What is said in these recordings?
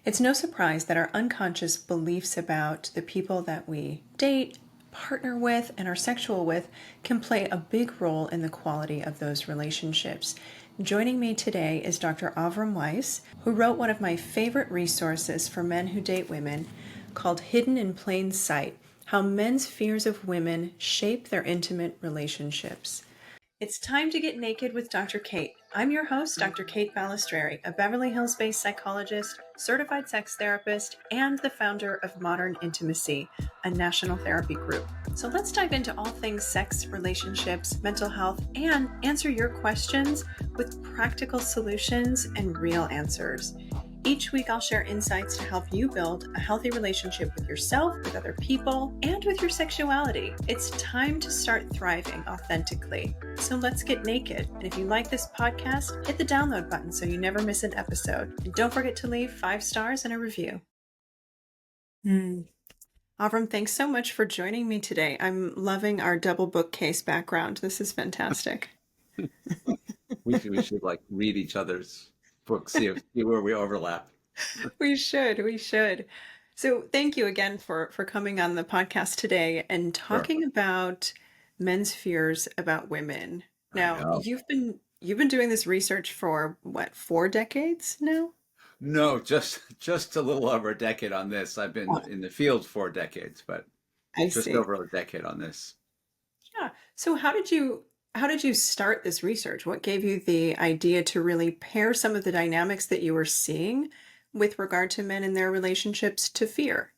It's no surprise that our unconscious beliefs about the people that we date, partner with, and are sexual with can play a big role in the quality of those relationships. Joining me today is Dr. Avrum Weiss, who wrote one of my favorite resources for men who date women called Hidden in Plain Sight: How Men's Fears of Women Shape Their Intimate Relationships. It's time to get naked with Dr. Kate. I'm your host, Dr. Kate Balestrieri, a Beverly Hills-based psychologist, certified sex therapist, and the founder of Modern Intimacy, a national therapy group. So let's dive into all things sex, relationships, mental health, and answer your questions with practical solutions and real answers. Each week, I'll share insights to help you build a healthy relationship with yourself, with other people, and with your sexuality. It's time to start thriving authentically. So let's get naked. And if you like this podcast, hit the download button so you never miss an episode. And don't forget to leave 5 stars and a review. Avrum, thanks so much for joining me today. I'm loving our double bookcase background. This is fantastic. We should like read each other's books, see where we overlap. We should. So thank you again for coming on the podcast today and talking about men's fears about women. Now, you've been doing this research for what, 4 decades now? No, just a little over a decade on this. I've been in the field 4 decades, but I just see. over a decade on this. Yeah. So how did you start this research? What gave you the idea to really pair some of the dynamics that you were seeing with regard to men and their relationships to fear?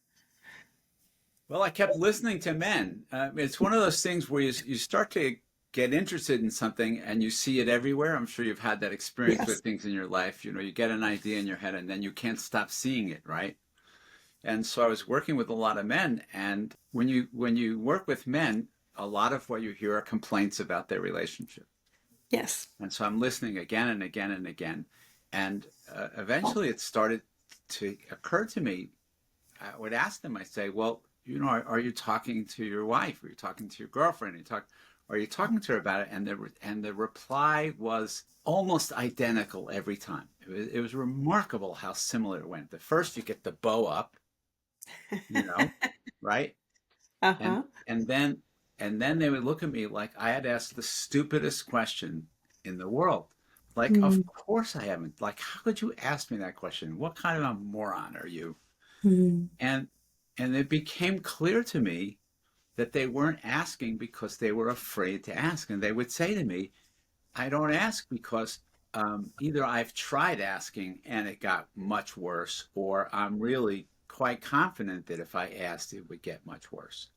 Well, I kept listening to men. It's one of those things where you start to get interested in something and you see it everywhere. I'm sure you've had that experience with things in your life. You know, you get an idea in your head and then you can't stop seeing it, right? And so I was working with a lot of men, and when you work with men, a lot of what you hear are complaints about their relationship. Yes. And so I'm listening again and again and again. And eventually it started to occur to me. I would ask them, I say, well, you know, are you talking to your wife? Are you talking to your girlfriend? Are you talking to her about it? And the reply was almost identical every time. It was remarkable how similar it went. The first, you get the bow up, you know, right? Uh-huh. And then they would look at me like I had asked the stupidest question in the world. Like, of course I haven't. Like, how could you ask me that question? What kind of a moron are you? And it became clear to me that they weren't asking because they were afraid to ask. And they would say to me, I don't ask because either I've tried asking and it got much worse, or I'm really quite confident that if I asked, it would get much worse.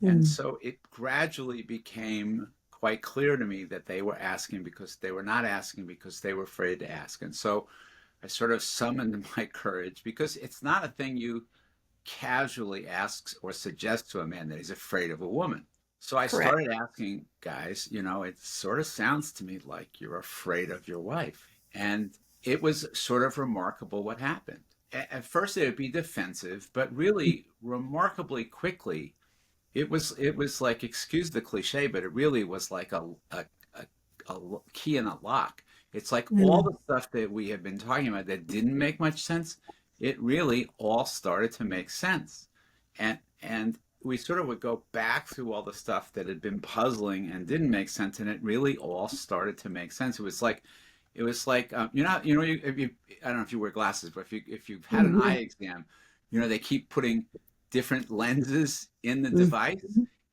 And so it gradually became quite clear to me that they were asking because they were not asking because they were afraid to ask. And so I sort of summoned my courage, because it's not a thing you casually ask or suggest to a man that he's afraid of a woman. So I Correct. started asking guys, you know, it sort of sounds to me like you're afraid of your wife. And it was sort of remarkable what happened. At first it would be defensive, but really remarkably quickly, it was like, excuse the cliche, but it really was like a key in a lock. It's like all the stuff that we have been talking about that didn't make much sense, it really all started to make sense. And we sort of would go back through all the stuff that had been puzzling and didn't make sense, and it really all started to make sense. It was like I don't know if you wear glasses, but if you've had an eye exam, you know, they keep putting different lenses in the device,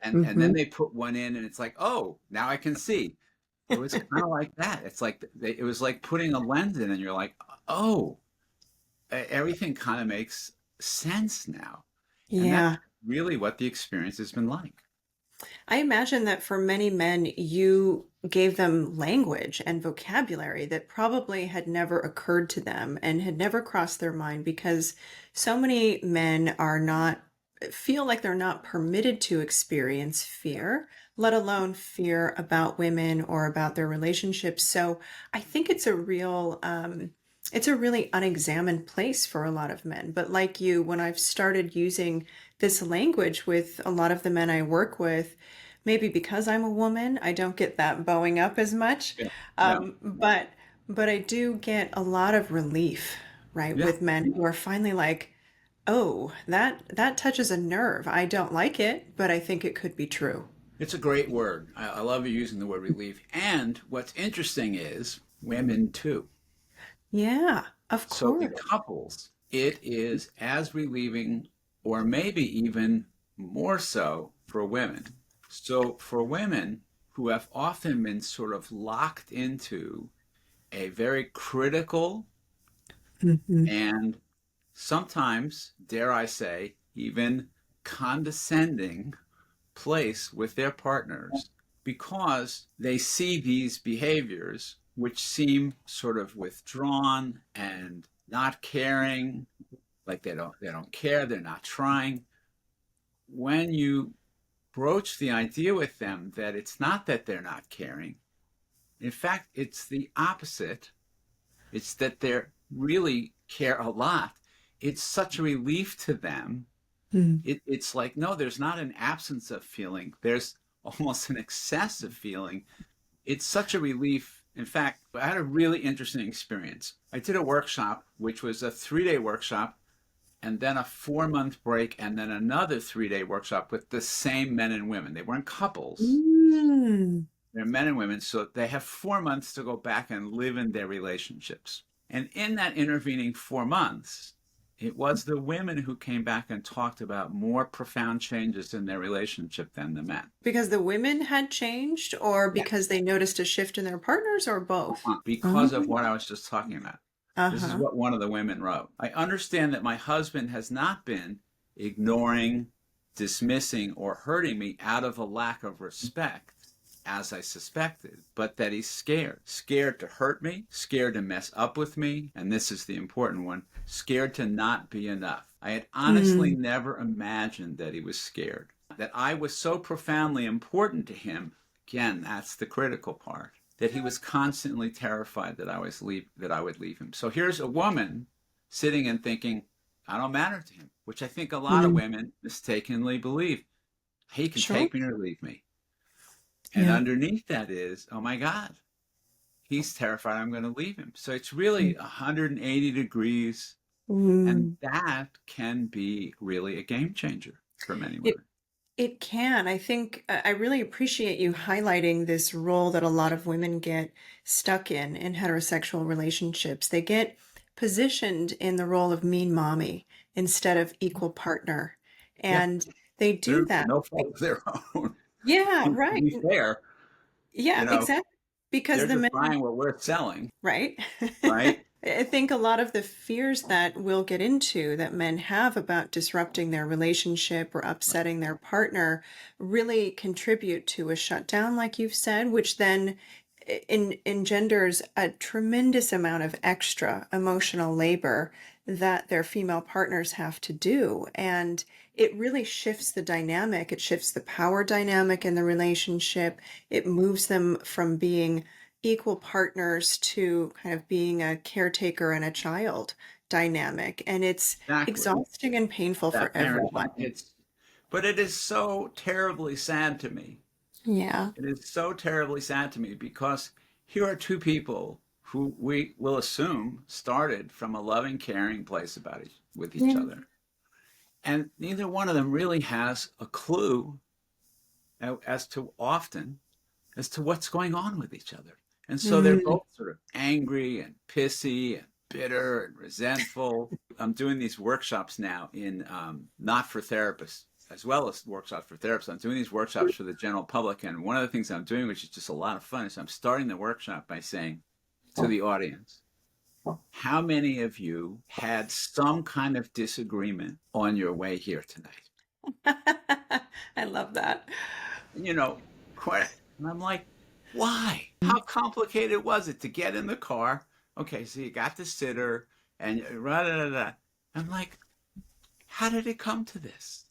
and then they put one in and it's like, oh, now I can see. It was kind of like that. It's like it was like putting a lens in and you're like, oh, everything kind of makes sense now. And that's Yeah. really what the experience has been like. I imagine that for many men, you gave them language and vocabulary that probably had never occurred to them and had never crossed their mind, because so many men feel like they're not permitted to experience fear, let alone fear about women or about their relationships. So I think it's a really unexamined place for a lot of men. But like you, when I've started using this language with a lot of the men I work with, maybe because I'm a woman, I don't get that bowing up as much. Yeah. No. Um, but but I do get a lot of relief right? Yeah, With men who are finally like, oh, that touches a nerve. I don't like it, but I think it could be true. it's a great word. I love you using the word relief. And what's interesting is women too. Yeah, of So in course. couples, it is as relieving, or maybe even more so for women. So for women who have often been sort of locked into a very critical Hmm. and sometimes, dare I say, even condescending place with their partners because they see these behaviors which seem sort of withdrawn and not caring, like they don't care, they're not trying. When you broach the idea with them that it's not that they're not caring, in fact, it's the opposite. It's that they really care a lot. It's such a relief to them. It's like, no, there's not an absence of feeling. There's almost an excess of feeling. It's such a relief. In fact, I had a really interesting experience. I did a workshop, which was a 3-day workshop, and then a 4-month break, and then another 3-day workshop with the same men and women. They weren't couples, Mm. they're men and women. So they have 4 months to go back and live in their relationships. And in that intervening 4 months, it was the women who came back and talked about more profound changes in their relationship than the men. Because the women had changed, or Yeah. because they noticed a shift in their partners, or both? Because of Oh, what I was just talking about. This is uh-huh. what one of the women wrote. I understand that my husband has not been ignoring, dismissing, or hurting me out of a lack of respect, as I suspected, but that he's scared. Scared to hurt me, scared to mess up with me, and this is the important one, scared to not be enough. I had honestly Mm. never imagined that he was scared, that I was so profoundly important to him. Again, that's the critical part, that he was constantly terrified that I would leave him. So here's a woman sitting and thinking, I don't matter to him, which I think a lot of Mm. women mistakenly believe. He can Sure. take me or leave me. And Yeah. underneath that is, oh my God, he's terrified I'm going to leave him. So it's really 180 degrees. And Mm. that can be really a game changer for many It women. it can. I think I really appreciate you highlighting this role that a lot of women get stuck in heterosexual relationships. They get positioned in the role of mean mommy instead of equal partner. Yeah, And they do through that. no fault of their own. Yeah, And to right. be fair, Yeah, you know, exactly. Because they're the just men, buying what we're selling, right? right? I think a lot of the fears that we'll get into that men have about disrupting their relationship or upsetting their partner really contribute to a shutdown, like you've said, which then engenders a tremendous amount of extra emotional labor that their female partners have to do. And it really shifts the dynamic. It shifts the power dynamic in the relationship. It moves them from being equal partners to kind of being a caretaker and a child dynamic. And it's Exactly. exhausting and painful for That everyone. parenting. But it is so terribly sad to me. Yeah. It is so terribly sad to me because here are two people who we will assume started from a loving, caring place with each Yeah. other. And neither one of them really has a clue as to often as to what's going on with each other. And so they're Mm. both sort of angry and pissy and bitter and resentful. I'm doing these workshops now in not for therapists as well as workshops for therapists. I'm doing these workshops for the general public. And one of the things I'm doing, which is just a lot of fun, is I'm starting the workshop by saying to the audience, how many of you had some kind of disagreement on your way here tonight? I love that. You know, and I'm like, why? How complicated was it to get in the car? Okay, so you got the sitter and rah, da, da, da. I'm like, how did it come to this?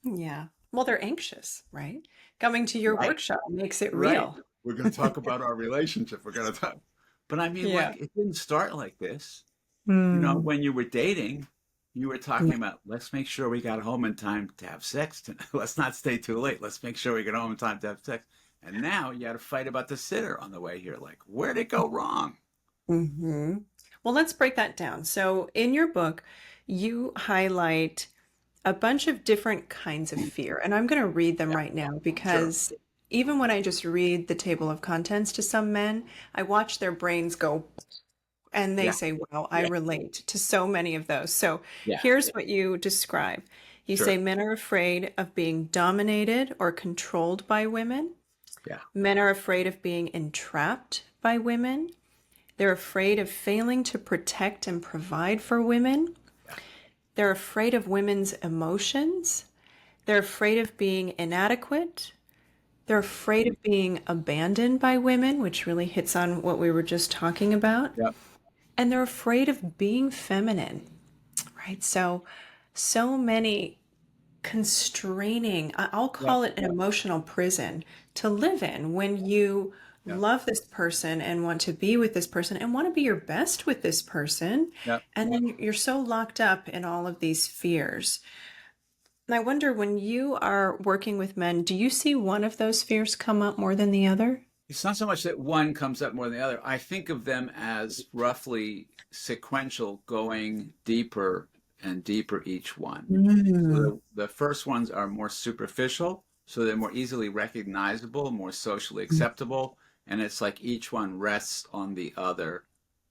Yeah. Well, they're anxious, right? Coming to your Right, workshop makes it right. real. We're going to talk about our relationship. We're going to talk. But I mean, Yeah. like, it didn't start like this. Mm. When you were dating, you were Yeah. talking about, let's make sure we got home in time to have sex tonight. Let's not stay too late. Let's make sure we get home in time to have sex. And now you had to fight about the sitter on the way here. Like, where'd it go wrong? Hmm. Well, let's break that down. So, in your book, you highlight a bunch of different kinds of fear, and I'm going to read them Yeah, right now sure. because even when I just read the table of contents to some men, I watch their brains go and they Yeah, say, wow, I yeah, relate to so many of those. So, yeah, here's what you describe. You say sure. men are afraid of being dominated or controlled by women. Yeah, Men are afraid of being entrapped by women. They're afraid of failing to protect and provide for women. yeah. They're afraid of women's emotions. They're afraid of being inadequate. They're afraid of being abandoned by women, which really hits on what we were just talking about. Yep. And they're afraid of being feminine, right? So, so many constraining, I'll Yep. call it an emotional prison to live in when you Yep. love this person and want to be with this person and want to be your best with this person. Yep. And then you're so locked up in all of these fears. And I wonder when you are working with men, do you see one of those fears come up more than the other? It's not so much that one comes up more than the other. I think of them as roughly sequential, going deeper and deeper each one. So Mm. the first ones are more superficial, so they're more easily recognizable, more socially acceptable, and it's like each one rests on the other.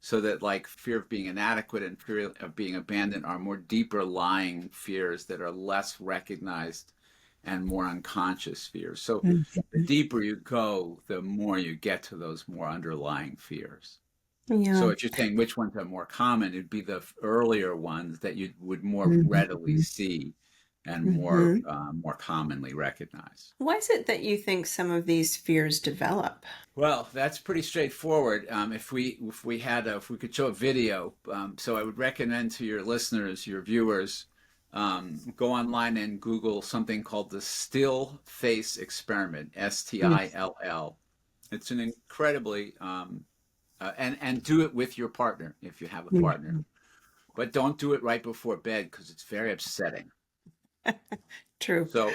So that like fear of being inadequate and fear of being abandoned are more deeper lying fears that are less recognized and more unconscious fears. So the Mhm. deeper you go, the more you get to those more underlying fears. So Yeah. if you're saying which ones are more common, it'd be the earlier ones that you would more readily Mhm. see and more Mhm. more commonly recognize. Why is it that you think some of these fears develop? Well, that's pretty straightforward. If we could show a video, so I would recommend to your listeners, your viewers, go online and Google something called the still face experiment, STILL. It's an incredibly and do it with your partner if you have a partner. Mhm. But don't do it right before bed because it's very upsetting. True. So,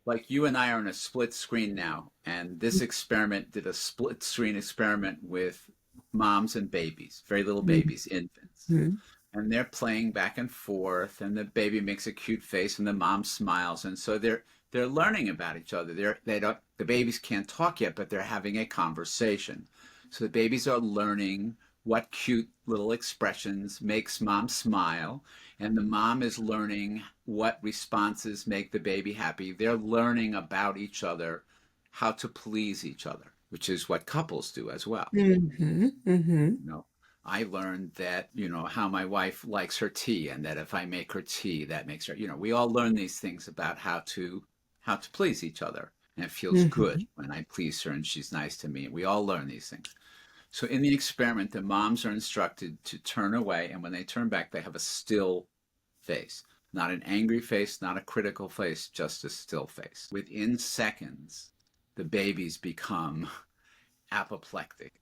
like you and I are in a split screen now, and this experiment did a split screen experiment with moms and babies, very little babies, infants. Mhm. And they're playing back and forth, and the baby makes a cute face, and the mom smiles, and so they're learning about each other. They don't the babies can't talk yet, but they're having a conversation. So the babies are learning what cute little expressions makes mom smile, and the mom is learning what responses make the baby happy. They're learning about each other, how to please each other, which is what couples do as well. Mhm. Mhm. You know, I learned that, how my wife likes her tea and that if I make her tea, that makes her, we all learn these things about how to please each other. And it feels good Mhm. when I please her and she's nice to me. We all learn these things. So in the experiment, the moms are instructed to turn away, and when they turn back, they have a still face. Not an angry face, not a critical face, just a still face. Within seconds, the babies become apoplectic.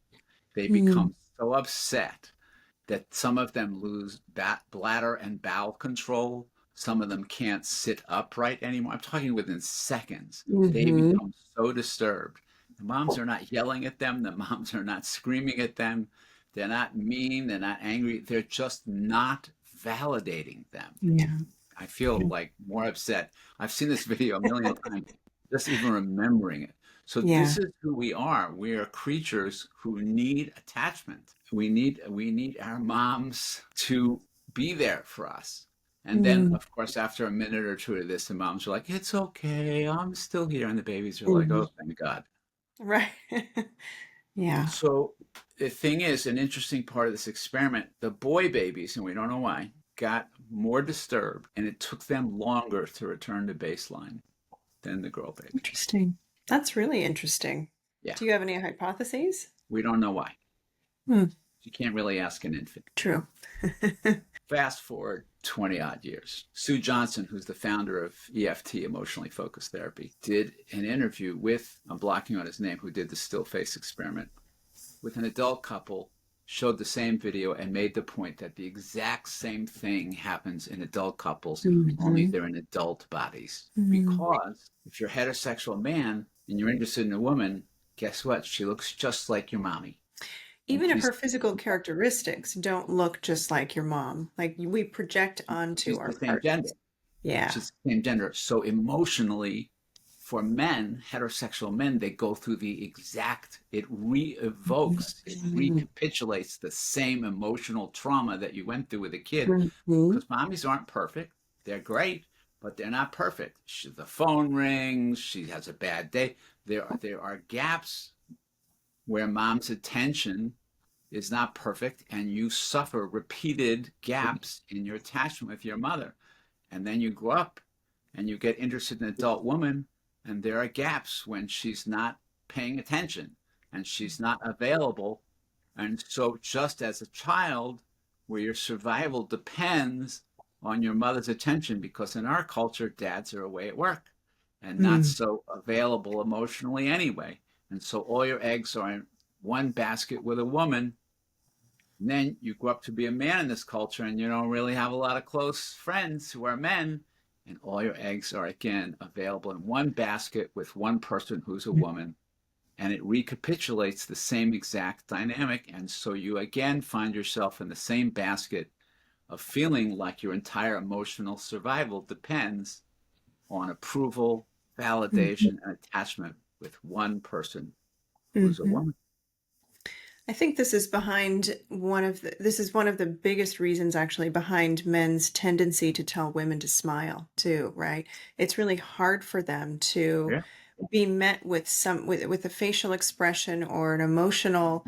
They Mhm. become so upset that some of them lose bladder and bowel control. Some of them can't sit upright anymore. I'm talking within seconds. They Mhm. become so disturbed. The moms are not yelling at them. The moms are not screaming at them. They're not mean. They're not angry. They're just not validating them. Yeah. I feel like more upset. I've seen this video a million times, just even remembering it. So Yeah. this is who we are. We are creatures who need attachment. We need our moms to be there for us. And then, Mm. of course, after a minute or two of this, the moms are like, "It's okay, I'm still here," and the babies are like, Mhm. "Oh, thank God." Right. Yeah. So the thing is, an interesting part of this experiment, the boy babies, and we don't know why, got more disturbed, and it took them longer to return to baseline than the girl babies. Interesting. That's really interesting. Yeah, Do you have any hypotheses? we don't know why. Hmm. You can't really ask an infant. True. Fast forward 20 odd years. Sue Johnson, who's the founder of EFT, emotionally focused therapy, did an interview with, I'm blocking on his name, who did the still face experiment with an adult couple, showed the same video and made the point that the exact same thing happens in adult couples, only Mhm. they're in adult bodies. Mhm. Because if you're a heterosexual man and you're interested in a woman, guess what? She looks just like your mommy. And Even if she's her physical characteristics don't look just like your mom, like we project onto she's our the same gender. partners. Yeah. She's the same gender. So emotionally, for men, heterosexual men, they go through the exact, it re-evokes, it Mhm. recapitulates the same emotional trauma that you went through with a kid. Mhm. Because mommies aren't perfect. They're great, but they're not perfect. The phone rings, she has a bad day. There are gaps where mom's attention is not perfect and you suffer repeated gaps in your attachment with your mother. And then you grow up and you get interested in an adult woman, and there are gaps when she's not paying attention and she's not available. And so, just as a child, where your survival depends on your mother's attention, because in our culture, dads are away at work and not Mm. so available emotionally anyway. And so, all your eggs are in one basket with a woman. And then you grow up to be a man in this culture and you don't really have a lot of close friends who are men. And all your eggs are again available in one basket with one person who's a woman. And it recapitulates the same exact dynamic. And so you again find yourself in the same basket of feeling like your entire emotional survival depends on approval, validation, and attachment with one person who's a Mhm. woman. I think this is one of the biggest reasons actually behind men's tendency to tell women to smile too, right? It's really hard for them to Yeah. be met with with a facial expression or an emotional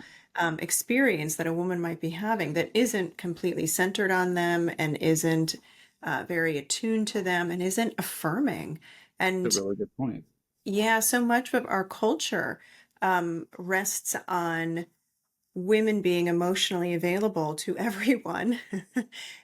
experience that a woman might be having that isn't completely centered on them and isn't very attuned to them and isn't affirming. That's And a really good point. yeah, so much of our culture rests on women being emotionally available to everyone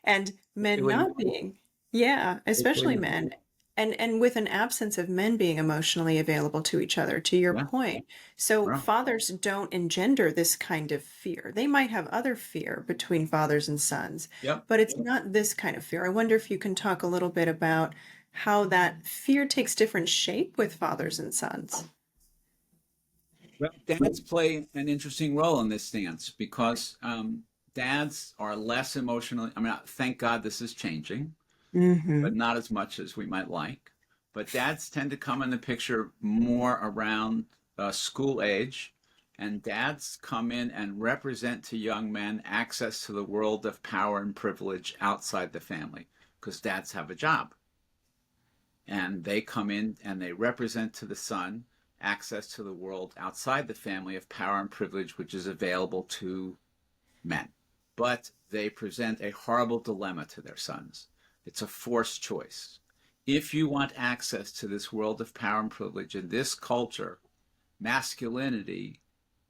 and men Particularly not men. being. Yeah, especially Particularly men. men. And with an absence of men being emotionally available to each other, to your Yeah. point. So Well, fathers don't engender this kind of fear. They might have other fear between fathers and sons, yep. but it's not this kind of fear. I wonder if you can talk a little bit about how that fear takes different shape with fathers and sons. Well, dads play an interesting role in this stance because dads are less emotionally. I mean, thank God this is changing, but Hmm. not as much as we might like. But dads tend to come in the picture more around school age, and dads come in and represent to young men access to the world of power and privilege outside the family because dads have a job. And they come in and they represent to the son access to the world outside the family of power and privilege, which is available to men. But they present a horrible dilemma to their sons. It's a forced choice. If you want access to this world of power and privilege in this culture, masculinity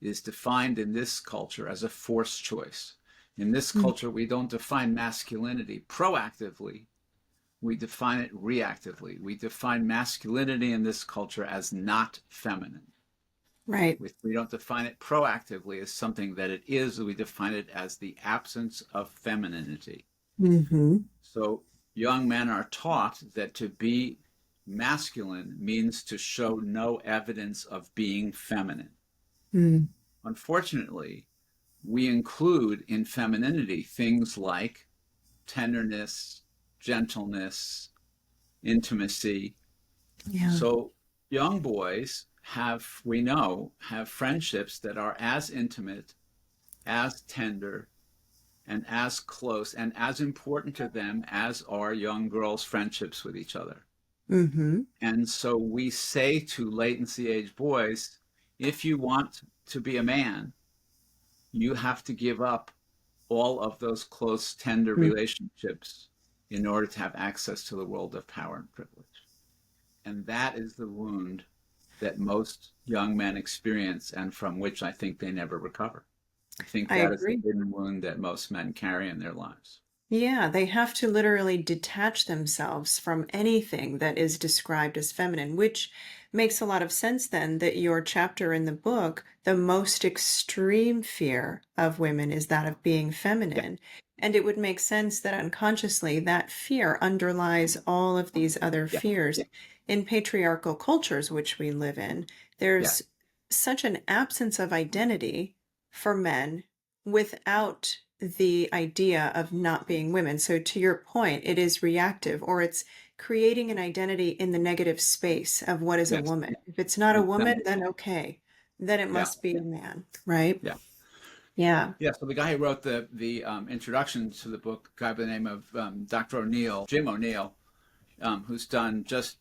is defined in this culture as a forced choice. In this culture, we don't define masculinity proactively, we define it reactively. We define masculinity in this culture as not feminine. Right. We don't define it proactively as something that it is. We define it as the absence of femininity. Hmm. So young men are taught that to be masculine means to show no evidence of being feminine. Mm. Unfortunately, we include in femininity things like tenderness, gentleness, intimacy. Yeah. So young boys we know, have friendships that are as intimate, as tender, and as close and as important to them as are young girls' friendships with each other. Hmm. And so we say to latency age boys, if you want to be a man, you have to give up all of those close, tender relationships in order to have access to the world of power and privilege. And that is the wound that most young men experience and from which I think they never recover. I think I that is the agree. hidden wound that most men carry in their lives. Yeah, they have to literally detach themselves from anything that is described as feminine, which makes a lot of sense then that your chapter in the book, the most extreme fear of women is that of being Yeah, feminine. And it would make sense that unconsciously that fear underlies all of these other yeah, fears. In patriarchal cultures which we live in, yeah, there's such an absence of identity for men without the idea of not being women. So to your point, it is reactive, or it's creating an identity in the negative space of what is a Yes. woman. If it's not a woman, Exactly. then okay. Then it Yeah. must be a man, right? Yeah. Yeah. Yeah. So the guy who wrote the introduction to the book, a guy by the name of Dr. O'Neill, Jim O'Neill, who's done just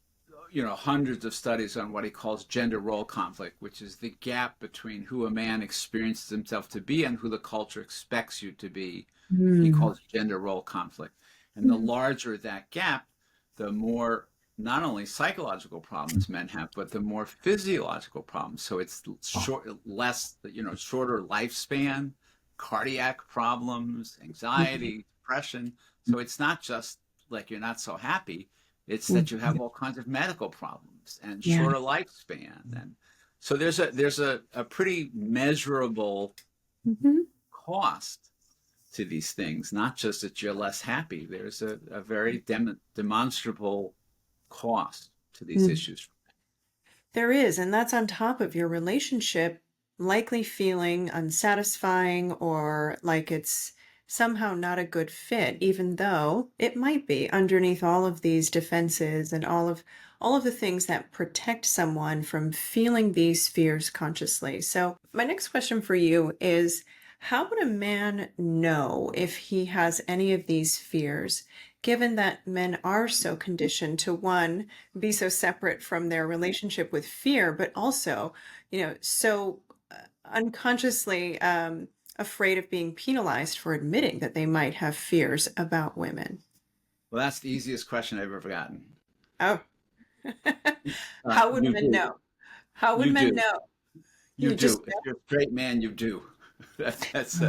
hundreds of studies on what he calls gender role conflict, which is the gap between who a man experiences himself to be and who the culture expects you to be. He Mm. calls gender role conflict. And the larger that gap, the more not only psychological problems men have, but the more physiological problems. So it's shorter lifespan, cardiac problems, Mhm. anxiety, depression. So it's not just like you're not so happy, it's that you Mhm. have all kinds of medical problems and Yeah. shorter lifespan. And so there's a pretty measurable Mhm. cost to these things, not just that you're less happy. There's a very demonstrable cost to these Mm. issues. There is, and that's on top of your relationship likely feeling unsatisfying or like it's somehow not a good fit, even though it might be underneath all of these defenses and all of the things that protect someone from feeling these fears consciously. So, my next question for you is how would a man know if he has any of these fears, given that men are so conditioned to one, be so separate from their relationship with fear, but also, so unconsciously afraid of being penalized for admitting that they might have fears about women. Well, that's the easiest question I've ever gotten. Oh, how would You men do. know? How would You men do. know? You You just do. If you're a straight man, you do. That's.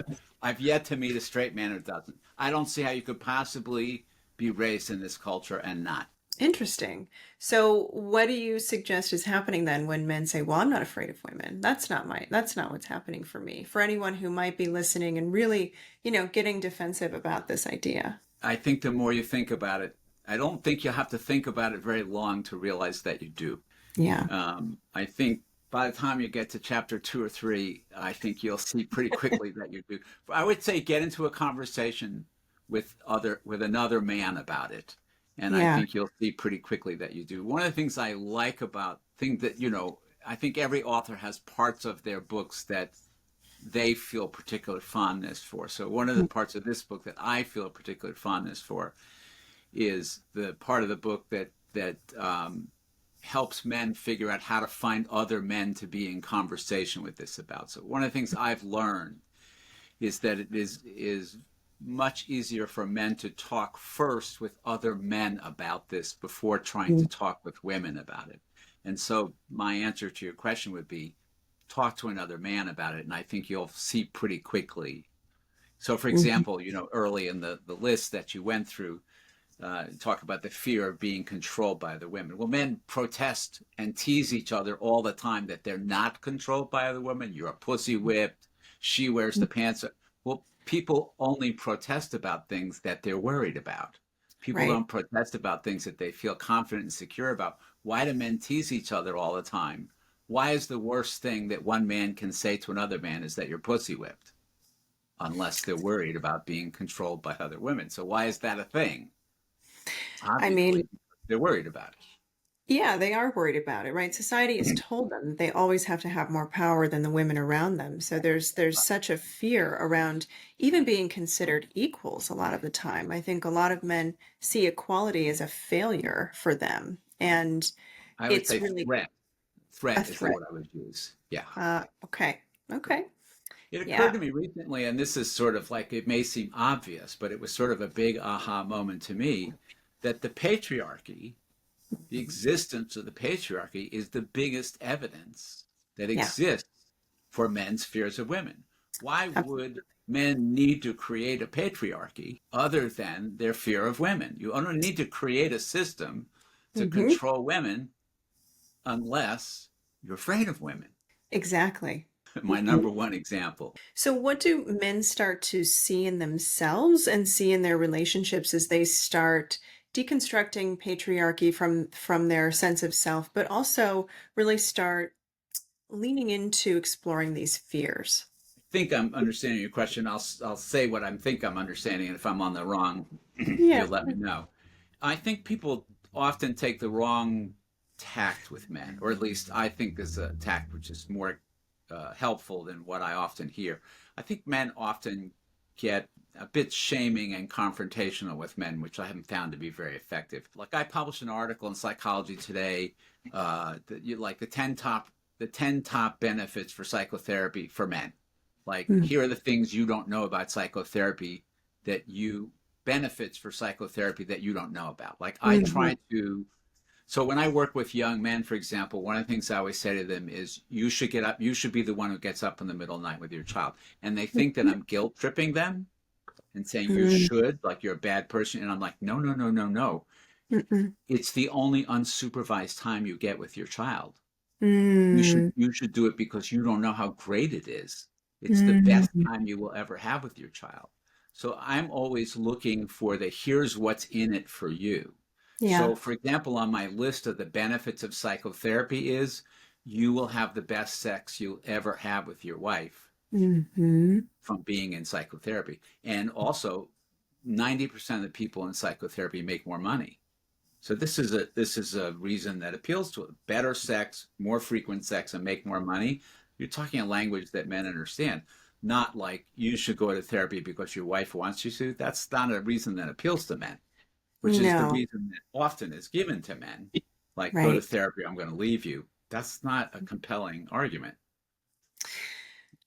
I've yet to meet a straight man who doesn't. I don't see how you could possibly be raised in this culture and not. interesting. So, what do you suggest is happening then when men say, "Well, I'm not afraid of women. That's not what's happening for me." For anyone who might be listening and really, getting defensive about this idea. I think the more you think about it, I don't think you have to think about it very long to realize that you do. Yeah. I think by the time you get to chapter 2 or 3, I think you'll see pretty quickly that you do. I would say get into a conversation with another man about it, and I Yeah. think you'll see pretty quickly that you do. One of the things I like about things that I think every author has parts of their books that they feel particular fondness for. So one of the parts of this book that I feel a particular fondness for is the part of the book that helps men figure out how to find other men to be in conversation with this about. So one of the things I've learned is that it is much easier for men to talk first with other men about this before trying to talk with women about it. And so my answer to your question would be talk to another man about it, and I think you'll see pretty quickly. So, for Mhm. example, early in the list that you went through, talk about the fear of being controlled by other women. Well, men protest and tease each other all the time that they're not controlled by other women. You're a pussy whipped. She wears the pants. Well, people only protest about things that they're worried about. People Right. don't protest about things that they feel confident and secure about. Why do men tease each other all the time? Why is the worst thing that one man can say to another man is that you're pussy whipped? Unless they're worried about being controlled by other women. So why is that a thing? I mean, Obviously, they're worried about it. yeah, they are worried about it, right? Society has told them that they always have to have more power than the women around them. So there's such a fear around even being considered equals a lot of the time. I think a lot of men see equality as a failure for them, and I would it's say really threat. a Threat is the threat. word I would use. Yeah. Okay. Okay. It occurred Yeah. to me recently, and this is sort of like it may seem obvious, but it was sort of a big aha moment to me that the existence of the patriarchy, is the biggest evidence that Yeah. exists for men's fears of women. Why would Absolutely. men need to create a patriarchy other than their fear of women? You only need to create a system to Hmm. control women unless you're afraid of women. Exactly. My number one example. So, what do men start to see in themselves and see in their relationships as they start deconstructing patriarchy from their sense of self, but also really start leaning into exploring these fears? think I'm understanding your question. I'll say what I think I'm understanding, and if I'm on the wrong, Yeah. you'll let me know. I think people often take the wrong tact with men, or at least I think there's a tact which is more helpful than what I often hear. I think men often get a bit shaming and confrontational with men, which I haven't found to be very effective. Like I published an article in Psychology Today, like the 10 top benefits for psychotherapy for men. Like Mm, here are the things you don't know about psychotherapy that you benefits for psychotherapy that you don't know about. Like I mhm, try to so when I work with young men, for example, one of the things I always say to them is, you should get up, you should be the one who gets up in the middle of the night with your child. And they think that mhm, I'm guilt tripping them and saying you mm, should, like you're a bad person. And I'm like, no, no, no, no, no. mm, It's the only unsupervised time you get with your child. mm, You should do it because you don't know how great it is. It's the best mm. time you will ever have with your child. So I'm always looking for the here's what's in it for you. Yeah. So, for example, on my list of the benefits of psychotherapy is you will have the best sex you'll ever have with your wife Hmm. from being in psychotherapy. And also, 90% of the people in psychotherapy make more money. So this is a reason that appeals to it. Better sex, more frequent sex, and make more money. You're talking a language that men understand, not like you should go to therapy because your wife wants you to. That's not a reason that appeals to men, which is the No, reason that often is given to men, like go to right. therapy, I'm going to leave you. That's not a compelling argument.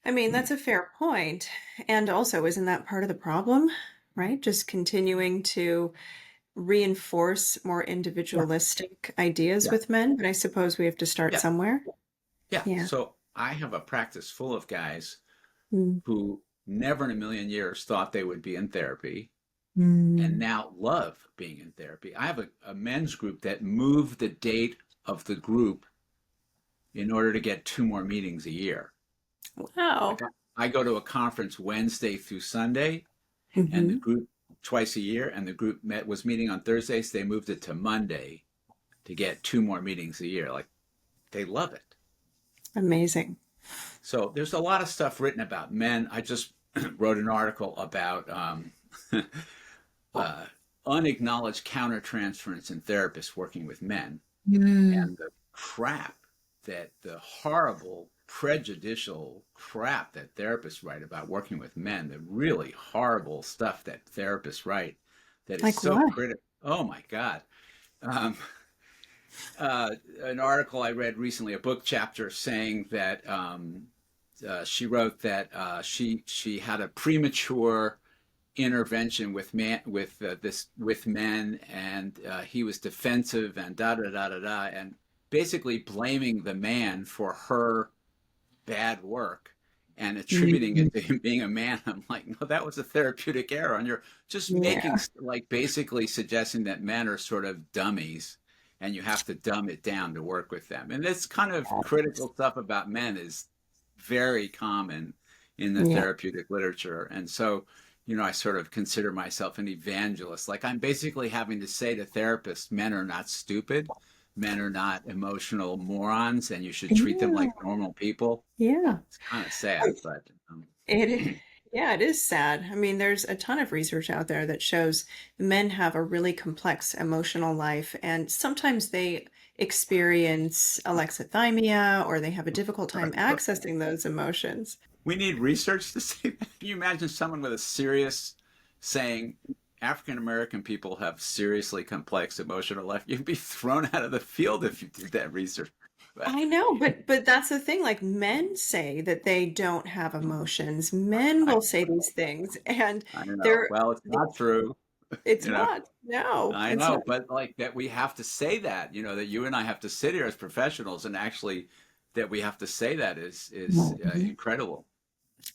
I mean, that's a fair point. And also, isn't that part of the problem, right? Just continuing to reinforce more Yeah, individualistic ideas yeah, with men. But I suppose we have to start yeah, somewhere. yeah. Yeah. So I have a practice full of guys Mm. who never in a million years thought they would be in therapy and Mm. now love being in therapy. I have a men's group that moved the date of the group in order to get 2 more meetings a year. Like Wow. I go to a conference Wednesday through Sunday, and the Hmm. group twice a year, and the group was meeting on Thursdays. They moved it to Monday to get 2 more meetings a year. Like they love it. Amazing. So there's a lot of stuff written about men. I just wrote an article about uh, unacknowledged countertransference in therapists working with men Mm. and the crap that the horrible prejudicial crap that therapists write about working with men, the really horrible stuff that therapists write that is Like so what? critical. Oh my God. Um, an article I read recently, a book chapter saying that she wrote that she had a premature intervention with men, and he was defensive and da da da da da, and basically blaming the man for her bad work and attributing Mhm. it to him being a man. I'm like, no, that was a therapeutic error, and you're just making Yeah. like basically suggesting that men are sort of dummies. And you have to dumb it down to work with them. And this kind of critical stuff about men is very common in the Yeah. therapeutic literature. And so, I sort of consider myself an evangelist. Like I'm basically having to say to therapists, men are not stupid, men are not emotional morons, and you should treat them like Yeah. normal people. Yeah. It's kind of sad, but It, yeah, it is sad. I mean, there's a ton of research out there that shows men have a really complex emotional life, and sometimes they experience alexithymia or they have a difficult time accessing those emotions. we need research to say that. Can you imagine someone with a serious saying African American people have seriously complex emotional life? You'd be thrown out of the field if you did that research. But I know, but that's the thing. Like men say that they don't have emotions. Men I, will say these things, and I don't know. they're Well, it's not true. it's You know, not. No, I it's know, not. but like that we have to say that, that you and I have to sit here as professionals and actually that we have to say that is Mhm. incredible.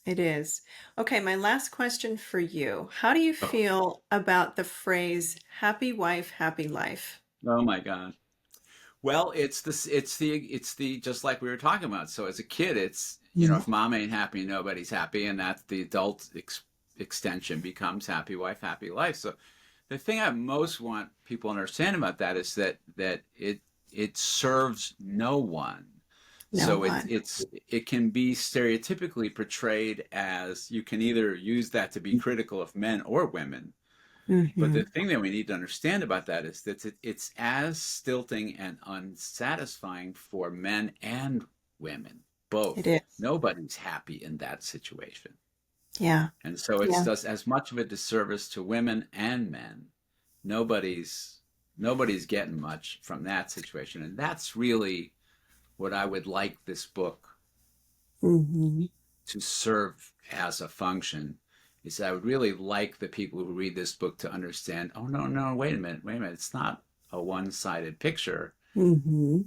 It is. Okay, my last question for you. How do you Oh, feel about the phrase happy wife, happy life? oh my God. Well, it's the just like we were talking about. So as a kid, it's Mhm. if mom ain't happy, nobody's happy, and that's the adult extension becomes happy wife, happy life. So the thing I most want people to understand about that is that it serves no one. No So one. it can be stereotypically portrayed as you can either use that to be critical of men or women. But the Hmm. thing that we need to understand about that is that it's as stilting and unsatisfying for men and women, It both. is. Nobody's happy in that situation. Yeah. And so it Yeah. does as much of a disservice to women and men. Nobody's getting much from that situation. And that's really what I would like this book Hmm. to serve as a function is I would really like the people who read this book to understand, oh no, no, wait a minute, it's not a one-sided picture. Hmm.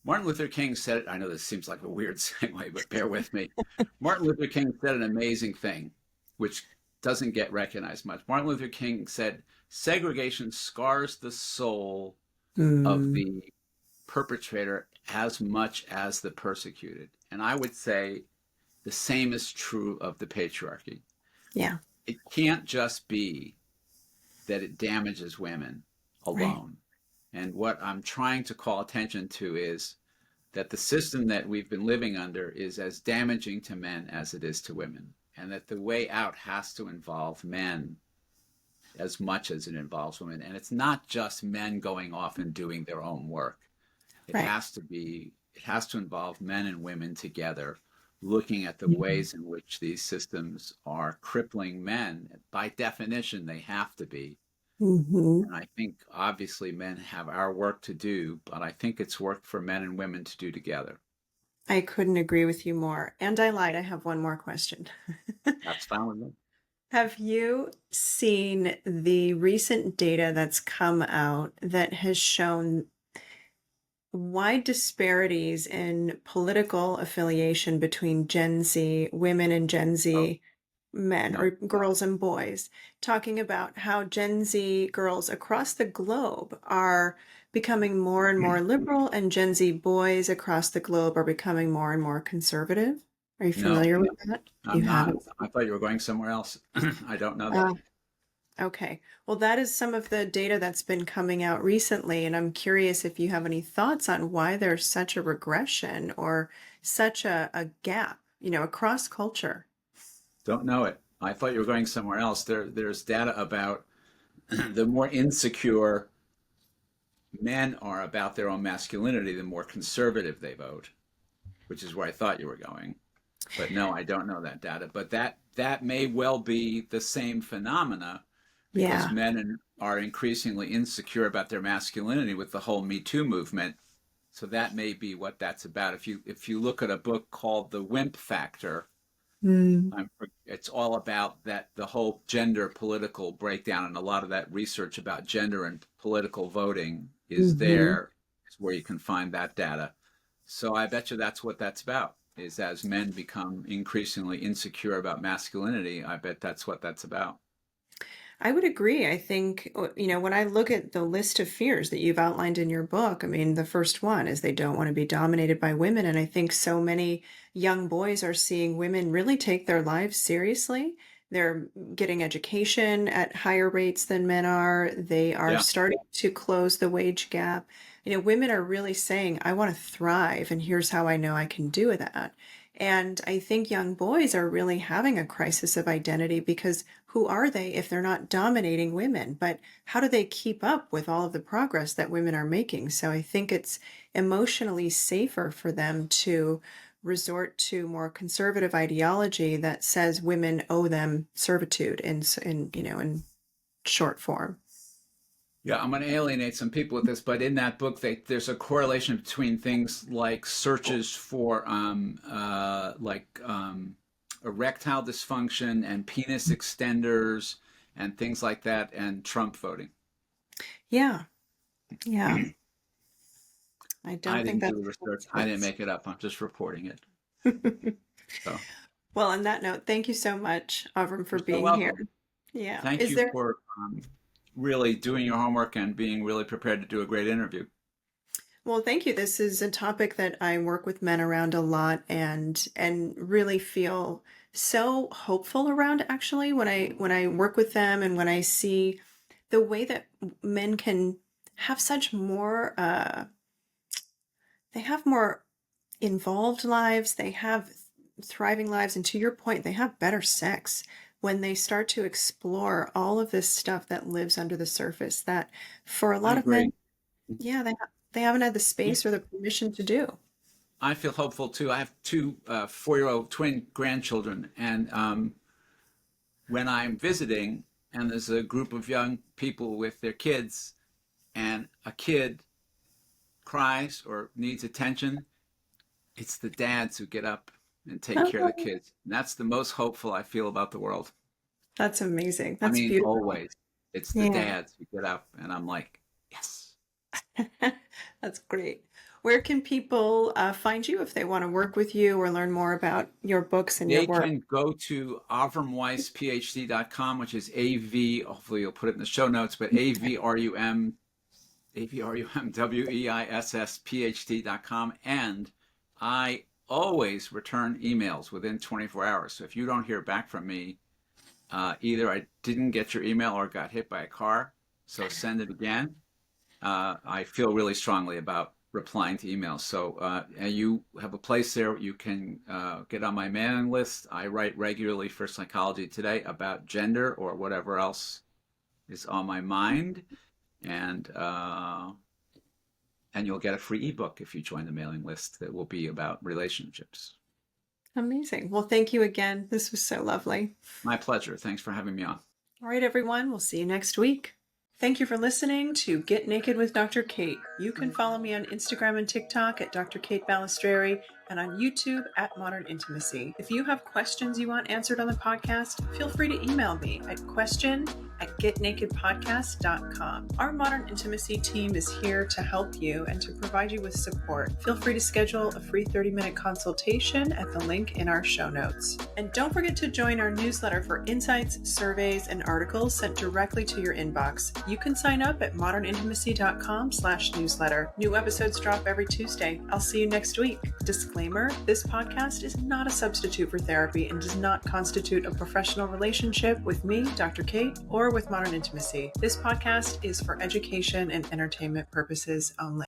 Martin Luther King said it. I know this seems like a weird segue, but bear with me. Martin Luther King said an amazing thing, which doesn't get recognized much. Martin Luther King said, segregation scars the soul of Mm. the perpetrator as much as the persecuted. And I would say the same is true of the patriarchy. Yeah. It can't just be that it damages women Right. alone. And what I'm trying to call attention to is that the system that we've been living under is as damaging to men as it is to women, and that the way out has to involve men as much as it involves women. And it's not just men going off and doing their own work. Right. It has to involve men and women together looking at the Hmm. ways in which these systems are crippling men. By definition, they have to be. Hmm. And I think obviously men have our work to do, but I think it's work for men and women to do together. I couldn't agree with you more. And I lied. I have one more question. That's fine with me. Have you seen the recent data that's come out that has shown wide disparities in political affiliation between Gen Z women and Gen Oh, Z men no. or girls and boys, talking about how Gen Z girls across the globe are becoming more and more liberal and Gen Z boys across the globe are becoming more and more conservative? Are you No, familiar with that? You I'm not. haven't? I thought you were going somewhere else. I don't know that. Uh, Okay. Well, that is some of the data that's been coming out recently, and I'm curious if you have any thoughts on why there's such a regression or such a gap, across culture. Don't know it. I thought you were going somewhere else. There's data about the more insecure men are about their own masculinity, the more conservative they vote, which is where I thought you were going. But no, I don't know that data. But that may well be the same phenomena because Yeah. men are increasingly insecure about their masculinity with the whole Me Too movement. So that may be what that's about. If you look at a book called The Wimp Factor, Mm. it's all about that the whole gender political breakdown and a lot of that research about gender and political voting is Hmm. there is where you can find that data. So I bet you that's what that's about is as men become increasingly insecure about masculinity, I bet that's what that's about. I would agree. I think, when I look at the list of fears that you've outlined in your book, I mean, the first one is they don't want to be dominated by women. And I think so many young boys are seeing women really take their lives seriously. They're getting education at higher rates than men are. They are Yeah. starting to close the wage gap. Women are really saying, I want to thrive, and here's how I know I can do that. And I think young boys are really having a crisis of identity because who are they if they're not dominating women? But how do they keep up with all of the progress that women are making? So I think it's emotionally safer for them to resort to more conservative ideology that says women owe them servitude in short form. Yeah, I'm going to alienate some people with this, but in that book, there's a correlation between things like searches for erectile dysfunction and penis extenders and things like that, and Trump voting. Yeah, yeah. I I don't think didn't do that's the a research. I didn't coincidence. make it up. I'm just reporting it. So Well, on that note, thank you so much, Avram, for you're so being here. welcome. Yeah. Thank Is you there for really doing your homework and being really prepared to do a great interview. Well, thank you. This is a topic that I work with men around a lot and really feel so hopeful around actually when I work with them and when I see the way that men can have such more they have more involved lives, they have thriving lives, and to your point, they have better sex when they start to explore all of this stuff that lives under the surface that for a I lot of men, agree. yeah, they haven't had the Yeah. space or the permission to do. I feel hopeful too. I have two 4-year-old twin grandchildren, and when I'm visiting and there's a group of young people with their kids, and a kid cries or needs attention, it's the dads who get up and take care of the Oh, kids. And that's the most hopeful I feel about the world. that's amazing. I That's mean, beautiful. always. It's the Yeah. dads who get up, and I'm like, yes. That's great. Where can people find you if they want to work with you or learn more about your books and your They work? can go to avrumweissphd.com, which is AV, hopefully you'll put it in the show notes, but AVRUMWEISS.PhD.com. And I always return emails within 24 hours. So if you don't hear back from me, either I didn't get your email or got hit by a car, so send it again. I feel really strongly about replying to emails. So and you have a place there. You can get on my mailing list. I write regularly for Psychology Today about gender or whatever else is on my mind, and you'll get a free ebook if you join the mailing list that will be about relationships. Amazing. Well, thank you again. This was so lovely. My pleasure. Thanks for having me on. All right, everyone. We'll see you next week. Thank you for listening to Get Naked with Dr. Kate. You can follow me on Instagram and TikTok at Dr. Kate Balestrieri and on YouTube at Modern Intimacy. If you have questions you want answered on the podcast, feel free to email me at question@getnakedpodcast.com. Our Modern Intimacy team is here to help you and to provide you with support. Feel free to schedule a free 30-minute consultation at the link in our show notes. And don't forget to join our newsletter for insights, surveys, and articles sent directly to your inbox. You can sign up at modernintimacy.com/newsletter. New episodes drop every Tuesday. I'll see you next week. Disclaimer, this podcast is not a substitute for therapy and does not constitute a professional relationship with me, Dr. Kate, or with Modern Intimacy. This podcast is for education and entertainment purposes only.